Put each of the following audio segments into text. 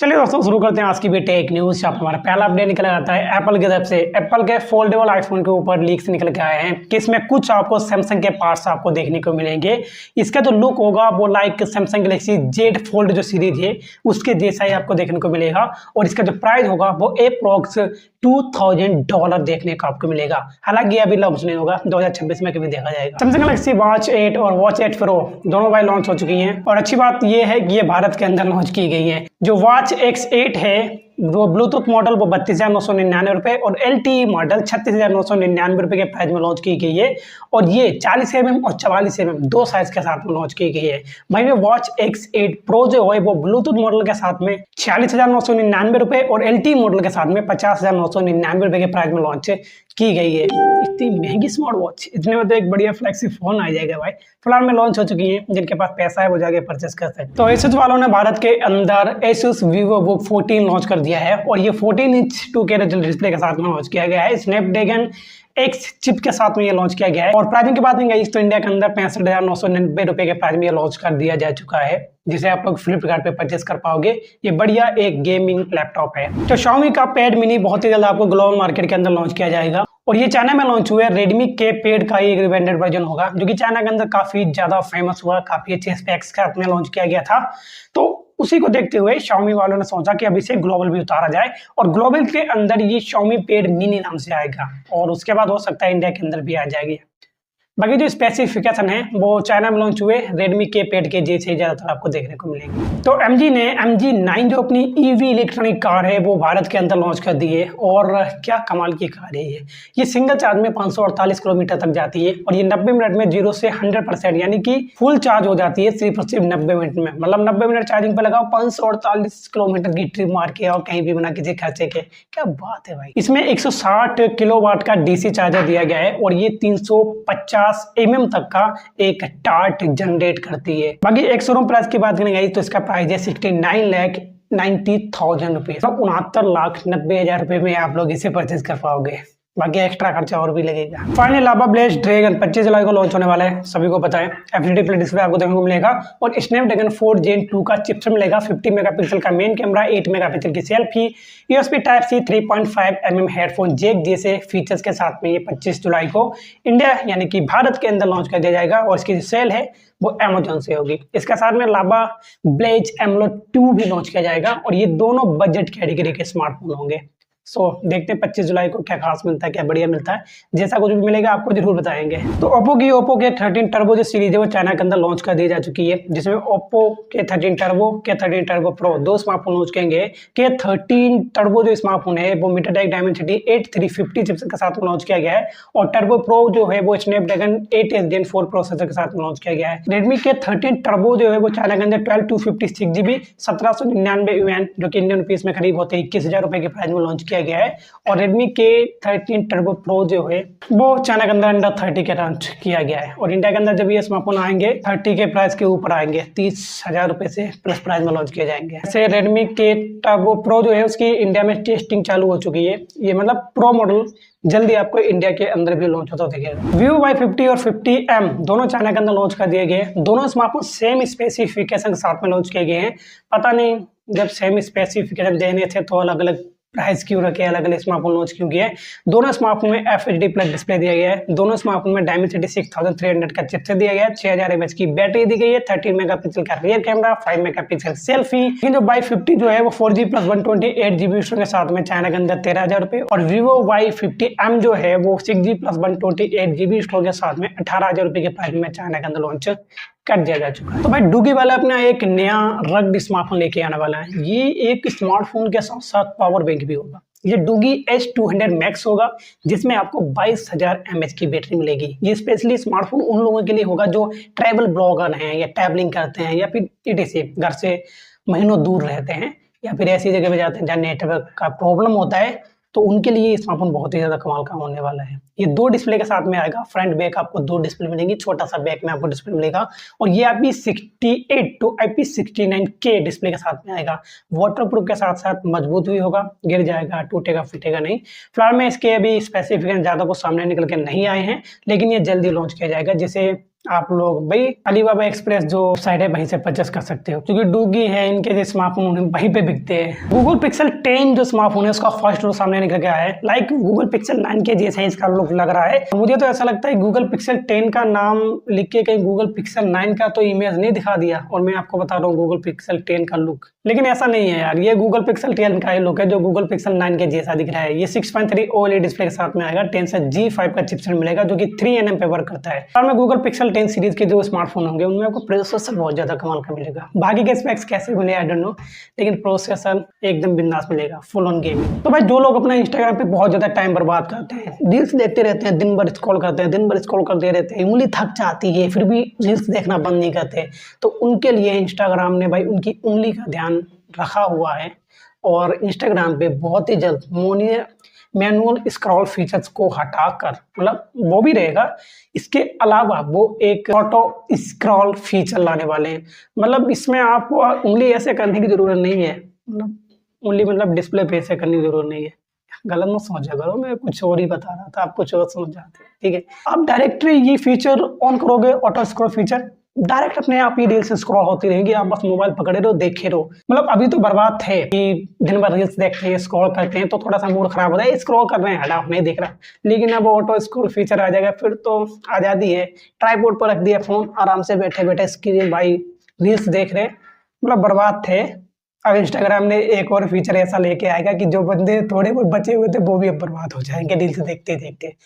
चलिए दोस्तों शुरू करते हैं आज की भी टेक न्यूज। आप हमारा पहला अपडेट निकल आता है एप्पल की तरफ से। एप्पल के फोल्डेबल आईफोन के ऊपर लीक्स निकल के आए हैं कि इसमें कुछ आपको सैमसंग के पार्ट्स आपको देखने को मिलेंगे। इसका जो लुक होगा वो like Samsung Galaxy Z fold जो सीरीज है उसके जैसा ही आपको देखने को मिलेगा और इसका जो प्राइस होगा वो अप्रॉक्स $2000 देखने को आपको मिलेगा। हालांकि अभी लॉन्च नहीं होगा, 2026 में कभी देखा जाएगा। सैमसंग गैलेक्सी वॉच 8 और वॉच 8 प्रो दोनों भाई लॉन्च हो चुकी हैं और अच्छी बात यह है कि ये भारत के अंदर लॉन्च की गई है। जो वॉच X8 है वो ब्लूटूथ मॉडल वो 32,999 रुपए और LTE मॉडल 36,999 रुपए के प्राइस में लॉन्च की गई है और ये 40mm और 44mm दो साइज के साथ में लॉन्च की गई है। वहीं वॉच X8 प्रो जो है वो ब्लूटूथ मॉडल के साथ में 46,999 रुपए और LTE मॉडल के साथ में 50,999 रुपए के प्राइस में लॉन्च की गई है। इतनी महंगी स्मार्ट वॉच, इतने में तो एक बढ़िया फ्लैगशिप फोन आ जाएगा भाई। फिलहाल में लॉन्च हो चुकी है, जिनके पास पैसा है वो जाके परचेस कर सकते हैं। तो Asus वालों ने भारत के अंदर Asus VivoBook 14 लॉन्च कर दिया है और ये 14 इंच 2K डिस्प्ले के साथ में लॉन्च किया गया है। स्नैपड्रैगन X चिप के साथ में ये लॉन्च किया गया है और प्राइसिंग की बात नहीं गई तो इंडिया के अंदर 65,990 रुपए के प्राइस में ये लॉन्च कर दिया जा चुका है, जिसे आप लोग फ्लिपकार्ट पे परचेस कर पाओगे। ये बढ़िया एक गेमिंग लैपटॉप है। तो Xiaomi का पैड मिनी बहुत ही जल्द आपको ग्लोबल मार्केट के अंदर लॉन्च किया जाएगा और ये चाइना में लॉन्च हुआ है। रेडमी के पैड का एक रिब्रांडेड वर्जन होगा जो कि चाइना के अंदर काफी ज्यादा फेमस हुआ, काफी अच्छे स्पेक्स के साथ में लॉन्च किया गया था। तो उसी को देखते हुए Xiaomi वालों ने सोचा कि अब इसे ग्लोबल भी उतारा जाए और ग्लोबल के अंदर ये Xiaomi पैड मिनी नाम से आएगा और उसके बाद हो सकता है इंडिया के अंदर भी आ जाएगी। बाकी जो स्पेसिफिकेशन है वो चाइना में लॉन्च हुए रेडमी के पैड के जैसे ज्यादातर आपको देखने को मिलेंगे। तो MG ने MG9 जो अपनी EV इलेक्ट्रॉनिक कार है वो भारत के अंदर लॉन्च कर दी है और क्या कमाल की कार है ये सिंगल चार्ज में 548 किलोमीटर तक जाती है और ये 90 मिनट में 0 से 100% यानी कि फुल चार्ज हो जाती है सिर्फ 90 मिनट में। मतलब 90 मिनट चार्जिंग पे लगाओ, 548 किलोमीटर की ट्रिप मार के आओ कहीं भी बिना किसी खर्चे के। क्या बात है भाई। इसमें 160 किलोवाट का DC चार्जर दिया गया है और ये 350 mm तक का एक टार्ट जनरेट करती है। बाकी एक शोरूम प्राइस की बात करेंगे तो इसका प्राइस है 69,90,000 रुपए, 69,90,000 रुपए में आप लोग इसे परचेज कर पाओगे। बाकी एक्स्ट्रा खर्चा और भी लगेगा। फाइनली लावा ब्लेज ड्रैगन 25 जुलाई को लॉन्च होने वाला है, सभी को पता है। FHD प्ले डिस्प्ले आपको देखने को मिलेगा और स्नैपड्रैगन 4 Gen 2 का चिपसेट मिलेगा। 50 मेगापिक्सल का मेन कैमरा, 8 मेगापिक्सल की selfie, USB Type-C 3.5mm headphone jack जैसे फीचर्स के साथ में ये 25 जुलाई को इंडिया यानी कि भारत के अंदर लॉन्च कर दिया जाएगा और इसकी सेल है वो Amazon से होगी। इसके साथ में लावा ब्लेज एमोलेड 2 भी लॉन्च किया जाएगा और ये दोनों बजट कैटेगरी के स्मार्टफोन होंगे। देखते हैं 25 जुलाई को क्या खास मिलता है, क्या बढ़िया मिलता है। जैसा कुछ भी मिलेगा आपको जरूर बताएंगे। तो ओप्पो के 13 टर्बो जो सीरीज है वो चाइना के अंदर लॉन्च कर दी जा चुकी है, जिसमें ओप्पो के 13 टर्बो, के 13 टर्बो प्रो दो स्मार्टफोन लॉन्च करेंगे। के 13 टर्बो जो स्मार्टफोन है वो MediaTek Dimensity 8350 चिपसेट के साथ लॉन्च किया गया है और टर्बो प्रो जो है वो स्नैपड्रैगन 8 Gen 4 प्रोसेसर के साथ लॉन्च किया गया है। रेडमी के 13 टर्बो जो है वो चाइना के अंदर 12 256GB 1799 yuan जो कि इंडियन रुपीस में करीब होते 21,000 रुपए के प्राइस में लॉन्च किया गया है और Redmi के 13 टर्बो प्रो जो है वो चाइना के अंदर अंडर 30 के लॉन्च किया गया है और इंडिया के अंदर जब ये स्मार्टफोन आएंगे 30 के प्राइस के ऊपर आएंगे, 30,000 रुपए से प्लस प्राइस में लॉन्च किए जाएंगे। ऐसे Redmi के टर्बो प्रो जो है उसकी इंडिया में टेस्टिंग चालू हो चुकी है। ये मतलब प्रो मॉडल जल्दी आपको इंडिया के अंदर भी लॉन्च होता दिखेगा। Vivo Y50 और 50M दोनों चाइना के अंदर लॉन्च कर दिए गए। दोनों स्मार्टफोन सेम स्पेसिफिकेशन के साथ में लॉन्च किए गए हैं। पता नहीं जब सेम स्पेसिफिकेशन देने थे तो अलग अलग प्राइस क्यों रखे, अलग अलग स्मार्टफोन लॉन्च क्यों किए। दोनों स्मार्टफोन में FHD प्लस डिस्प्ले दिया गया है। दोनों स्मार्टफोन में Dimensity 6300 का चिपसेट दिया गया है। 6000 mAh की बैटरी दी गई है। 13 मेगापिक्सल का रियर कैमरा, 5 मेगापिक्सल सेल्फी। लेकिन जो Y50 जो है वो 4G प्लस 128GB के साथ में चाइना के अंदर 13,000 रुपए और Vivo Y50M जो है वो 6G प्लस 128GB के साथ में 18,000 रुपए के प्राइस में चाइना के अंदर लॉन्च कर दिया जा चुका है। तो भाई डूगी वाला अपना एक नया रग्ड स्मार्टफोन लेके आने वाला है। ये एक स्मार्टफोन के साथ साथ पावर बैंक भी होगा। ये डूगी H200 Max होगा जिसमें आपको 22,000 mAh की बैटरी मिलेगी। ये स्पेशली स्मार्टफोन उन लोगों के लिए होगा जो ट्रैवल ब्लॉगर हैं या ट्रैवलिंग करते हैं या फिर ETC घर से महीनों दूर रहते हैं या फिर ऐसी जगह पे जाते हैं जहाँ नेटवर्क का प्रॉब्लम होता है, तो उनके लिए स्मार्टफोन बहुत ही ज्यादा कमाल का होने वाला है। ये दो डिस्प्ले के साथ में आएगा, फ्रंट बैक आपको दो डिस्प्ले मिलेंगी, छोटा सा बैक में आपको डिस्प्ले मिलेगा और ये IP68 to IP69K डिस्प्ले के साथ में आएगा। वाटरप्रूफ के साथ साथ मजबूत भी होगा, गिर जाएगा, टूटेगा फूटेगा नहीं। फिलहाल में इसके अभी स्पेसिफिकेशन ज्यादा कुछ सामने निकल के नहीं आए हैं, लेकिन ये जल्दी लॉन्च किया जाएगा। जैसे आप लोग भाई अलीबाबा एक्सप्रेस जो साइट है वहीं से परचेस कर सकते हो, क्योंकि डूगी है इनके जो स्मार्टफोन वहीं पे बिकते हैं। गूगल पिक्सल 10 जो स्मार्टफोन है उसका फर्स्ट लुक सामने निकल के आया है। लाइक गूगल पिक्सल 9 के जैसा ही इसका लुक लग रहा है। मुझे तो ऐसा लगता है गूगल पिक्सल 10 का नाम लिख के कहीं गूगल पिक्सल 9 का तो इमेज नहीं दिखा दिया और मैं आपको बता रहा हूँ गूगल पिक्सल 10 का लुक। लेकिन ऐसा नहीं है यार, ये गूगल पिक्सल 10 का ही लुक है जो गूगल पिक्सल 9 के जैसा दिख रहा है। ये 6.3 OLED डिस्प्ले के साथ में आएगा। 10 से G5 का चिपसेट मिलेगा जो कि 3nm पे वर्क करता है। और में गूगल पिक्सल 10 सीरीज के जो स्मार्टफोन होंगे उनमें आपको प्रोसेसर बहुत ज्यादा कमाल का मिलेगा। बाकी के स्पेक्स कैसे मिले आई डोंट नो, लेकिन प्रोसेसर एकदम बिंदास मिलेगा, फुल ऑन गेमिंग। तो भाई जो लोग अपना इंस्टाग्राम पे बहुत ज्यादा टाइम बर्बाद करते हैं, रील्स देखते रहते हैं, दिन भर स्क्रॉल करते हैं, दिन भर स्क्रॉल करते रहते हैं, उंगली थक जाती है फिर भी रील्स देखना बंद नहीं करते, तो उनके लिए इंस्टाग्राम ने भाई उनकी उंगली का ध्यान रखा हुआ है और इंस्टाग्राम पे बहुत ही जल्द मैनुअल स्क्रॉल फीचर्स को हटाकर, मतलब वो भी रहेगा, इसके अलावा वो एक ऑटो स्क्रॉल फीचर लाने वाले हैं। मतलब इसमें आपको उंगली ऐसे करने की जरूरत नहीं है, मतलब उंगली मतलब डिस्प्ले पे ऐसे करने की जरूरत नहीं है। गलत मत समझा करो, मैं कुछ और ही बता रहा था, आप कुछ और समझ जाते हैं, ठीक है। आप डायरेक्टली ये फीचर ऑन करोगे, ऑटो स्क्रॉल फीचर, डायरेक्ट अपने आप ही रील्स स्क्रॉल होती रहेंगी, आप बस मोबाइल पकड़े रहो, देखे रहो। मतलब अभी तो बर्बाद थे कि दिन भर रील्स देखते हैं, स्क्रॉल करते हैं तो थोड़ा सा मूड खराब होता है, स्क्रॉल कर रहे हैं हटाओ नहीं देख रहा, लेकिन अब ऑटो स्क्रॉल फीचर आ जाएगा फिर तो आजादी है। ट्राइपॉड पर रख दिया फोन, आराम से बैठे बैठे स्क्रीन भाई रील्स देख रहे हैं, मतलब बर्बाद थे। अब इंस्टाग्राम ने एक और फीचर ऐसा लेके आएगा कि जो बंदे थोड़े बहुत बचे हुए थे वो भी अब बर्बाद हो जाएंगे रील्स देखते देखते।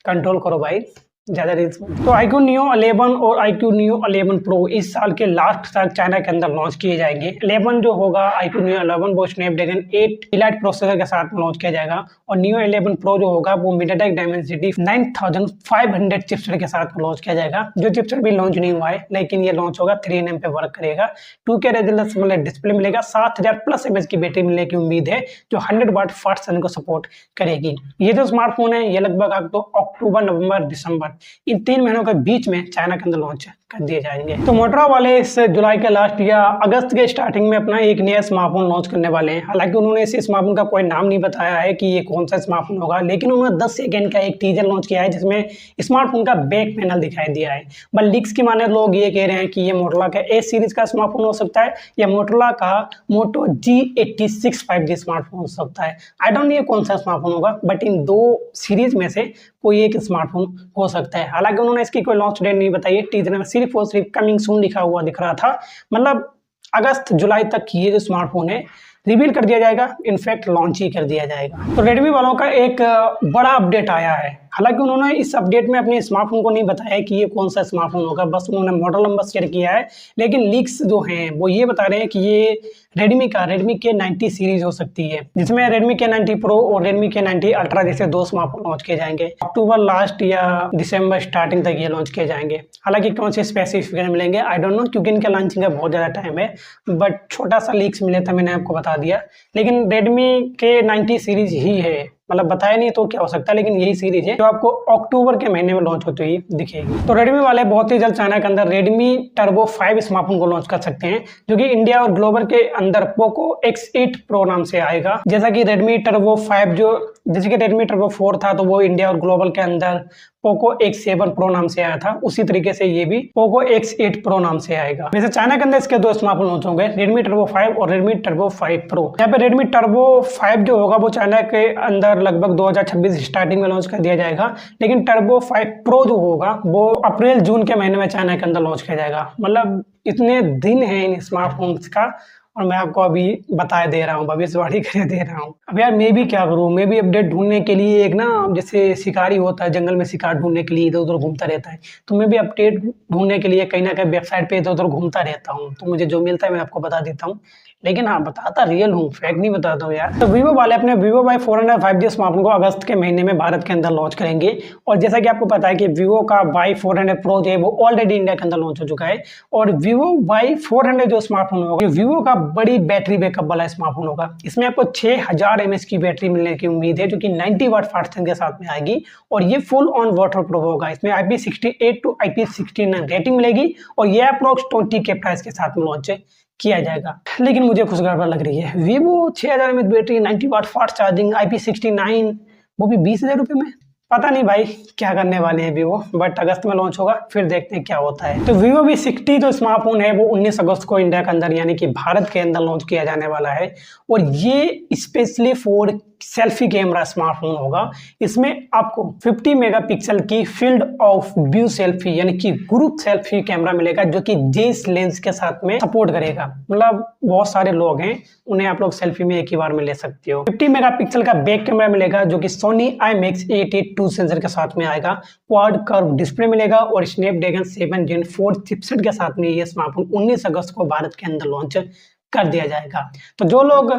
कंट्रोल करो भाई ज्यादा रील्स। तो iQOO Neo 11 और iQOO Neo 11 Pro इस साल के लास्ट तक चाइना के अंदर लॉन्च किए जाएंगे। 11 जो होगा iQOO Neo 11 वो स्नैपड्रैगन 8 इलाइट प्रोसेसर के साथ लॉन्च किया जाएगा और Neo 11 Pro जो होगा वो MediaTek Dimensity 9500 चिपसेट के साथ लॉन्च किया जाएगा। जो चिपसेट भी लॉन्च नहीं हुआ है लेकिन ये लॉन्च होगा, 3nm पे वर्क करेगा, 2K रेजोल्यूशन डिस्प्ले मिलेगा, 7000+ mAh की बैटरी मिलने की उम्मीद है जो 100 वाट फास्ट चार्जिंग को सपोर्ट करेगी। ये जो स्मार्टफोन है ये लगभग आपको अक्टूबर, नवंबर, दिसंबर इन 3 महीनों के बीच में चाइना के अंदर लॉन्च कर दिए जाएंगे। तो मोटोरोला वाले इस जुलाई के लास्ट या अगस्त के स्टार्टिंग में अपना एक नया स्मार्टफोन लॉन्च करने वाले हैं। हालांकि उन्होंने इस स्मार्टफोन का कोई नाम नहीं बताया है कि ये कौन सा स्मार्टफोन होगा, लेकिन उन्होंने 10 सेकंड का एक टीजर लॉन्च किया है जिसमें स्मार्टफोन का बैक पैनल दिखाई दिया है। बट लीक्स की माने लोग ये कह रहे हैं कि ये मोटोरोला का ए सीरीज का स्मार्टफोन हो सकता है या मोटोरोला का मोटो G86 5G स्मार्टफोन हो सकता है। आई डोंट नो ये कौन सा स्मार्टफोन होगा, बट इन दो सीरीज में से कोई एक स्मार्टफोन हो सकता है। हालांकि उन्होंने इसकी कोई लॉन्च डेट नहीं बताई है, टीजर में सिर्फ और सिर्फ कमिंग सून लिखा हुआ दिख रहा था। मतलब अगस्त जुलाई तक ये जो स्मार्टफोन है रिवील कर दिया जाएगा, इनफैक्ट लॉन्च ही कर दिया जाएगा। तो रेडमी वालों का एक बड़ा अपडेट आया है। हालांकि उन्होंने इस अपडेट में अपने स्मार्टफोन को नहीं बताया कि ये कौन सा स्मार्टफोन होगा, बस उन्होंने मॉडल नंबर शेयर किया है। लेकिन लीक्स जो हैं वो ये बता रहे हैं कि ये रेडमी K90 सीरीज हो सकती है, जिसमें रेडमी K90 Pro और रेडमी K90 Ultra जैसे दो स्मार्टफोन लॉन्च किए जाएंगे। अक्टूबर लास्ट या दिसंबर स्टार्टिंग तक ये लॉन्च किए जाएंगे। हालांकि कौन से स्पेसिफिकेशन मिलेंगे आई डोंट नो, क्योंकि इनका लॉन्चिंग का बहुत ज़्यादा टाइम है, बट छोटा सा लीक्स मिले था, मैंने आपको बता दिया। लेकिन रेडमी K90 सीरीज ही है, मतलब बताया नहीं तो क्या हो सकता है, लेकिन यही सीरीज है जो आपको अक्टूबर के महीने में लॉन्च होती हुई दिखेगी। तो रेडमी वाले बहुत ही जल्द चाइना के अंदर रेडमी टर्बो 5 स्मार्टफोन को लॉन्च कर सकते हैं, जो कि इंडिया और ग्लोबल के अंदर पोको X8 Pro नाम से आएगा। जैसा कि रेडमी टर्बो 5 जैसे कि रेडमी टर्बो 4 था तो वो इंडिया और ग्लोबल के अंदर पोको X7 Pro नाम से आया था, उसी तरीके से ये भी पोको X8 Pro नाम से आएगा। वैसे चाइना के अंदर इसके दो स्मार्टफोन लॉन्च होंगे, रेडमी टर्बो 5 और रेडमी टर्बो 5 Pro। यहाँ पे रेडमी टर्बो 5 जो होगा वो चाइना के अंदर लगभग 2026 स्टार्टिंग में लॉन्च कर दिया जाएगा, लेकिन टर्बो 5 Pro जो होगा वो अप्रैल जून के महीने में चाइना के अंदर लॉन्च किया जाएगा। मतलब इतने दिन है इन स्मार्टफोन्स का और मैं आपको अभी बताए दे रहा हूँ, भविष्यवाणी करे दे रहा हूँ। अब यार मैं भी क्या करूँ, मैं भी अपडेट ढूंढने के लिए एक ना जैसे शिकारी होता है जंगल में शिकार ढूंढने के लिए इधर उधर घूमता रहता है, तो मैं भी अपडेट ढूंढने के लिए कहीं ना कहीं वेबसाइट पे इधर उधर घूमता रहता हूँ। तो मुझे जो मिलता है मैं आपको बता देता हूँ, लेकिन हाँ बताता रियल हूँ, फेक नहीं बताता हूँ यार। तो वीवो वाले अपने वीवो वाई 400 5G स्मार्टफोन को अगस्त के महीने में भारत के अंदर लॉन्च करेंगे। और जैसा कि आपको पता है कि वीवो का वाई 400 Pro जो है वो ऑलरेडी इंडिया के अंदर लॉन्च हो चुका है। और वीवो वाई 400 जो स्मार्टफोन होगा वीवो का बड़ी बैटरी बैकअप वाला स्मार्टफोन होगा। इसमें आपको 6000 mAh की बैटरी मिलने की उम्मीद है, जो कि 90 वाट फास्ट चार्जिंग के साथ में आएगी। और ये फुल ऑन वाटर प्रूफ होगा। इसमें IP68 to IP69 रेटिंग मिलेगी और ये अप्रोक्स 20 के प्राइस के साथ में लॉन्च किया जाएगा। लेकिन मुझे कुछ गड़बड़ लग रही है। Vivo 6000 mAh battery, 90 watt fast charging, IP69, वो भी 20,000 रुपये में, पता नहीं भाई क्या करने वाले हैं वीवो, बट अगस्त में लॉन्च होगा, फिर देखते हैं क्या होता है। तो वीवो V60 जो स्मार्टफोन है वो 19 अगस्त को इंडिया के अंदर यानी कि भारत के अंदर लॉन्च किया जाने वाला है, और ये specially for selfie camera smartphone होगा। इसमें आपको 50 मेगापिक्सल की फील्ड ऑफ व्यू सेल्फी यानी कि ग्रुप सेल्फी कैमरा मिलेगा, जो कि जेस लेंस के साथ में सपोर्ट करेगा। मतलब बहुत सारे लोग हैं, उन्हें आप लोग सेल्फी में एक ही बार में ले सकते हो। 50 मेगापिक्सल का बैक कैमरा मिलेगा, जो कि सोनी IMX 882 सेंसर के साथ में आएगा। क्वाड कर्व डिस्प्ले मिलेगा और स्नैपड्रैगन 7 Gen 4 चिपसेट के साथ में ये स्मार्टफोन 19 अगस्त को भारत के अंदर लॉन्च कर दिया जाएगा। तो जो लोग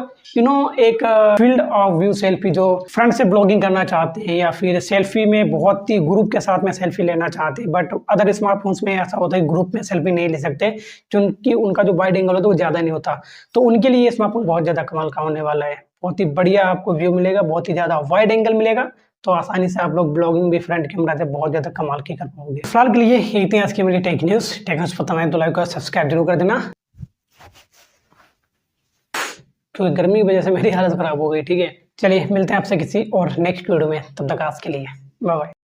एक फील्ड ऑफ व्यू सेल्फी, जो फ्रंट से ब्लॉगिंग करना चाहते हैं या फिर सेल्फी में बहुत ही ग्रुप के साथ में सेल्फी लेना चाहते हैं, बट अदर स्मार्टफोन्स में ऐसा होता है ग्रुप में सेल्फी नहीं ले सकते क्योंकि उनका जो वाइड एंगल होता है वो ज़्यादा नहीं होता, तो उनके लिए ये स्मार्टफोन बहुत ज़्यादा कमाल का होने वाला है। बहुत ही बढ़िया आपको व्यू मिलेगा, बहुत ही ज़्यादा वाइड एंगल मिलेगा, तो आसानी से आप लोग ब्लॉगिंग भी फ्रंट कैमरा से बहुत ज़्यादा कमाल की कर पाओगे। फिलहाल के लिए यही थी आज की मेरी टेक न्यूज़ पसंद आए तो लाइक और सब्सक्राइब जरूर कर देना, क्योंकि गर्मी की वजह से मेरी हालत खराब हो गई। ठीक है, चलिए मिलते हैं आपसे किसी और नेक्स्ट वीडियो में, तब तक आज के लिए बाय बाय।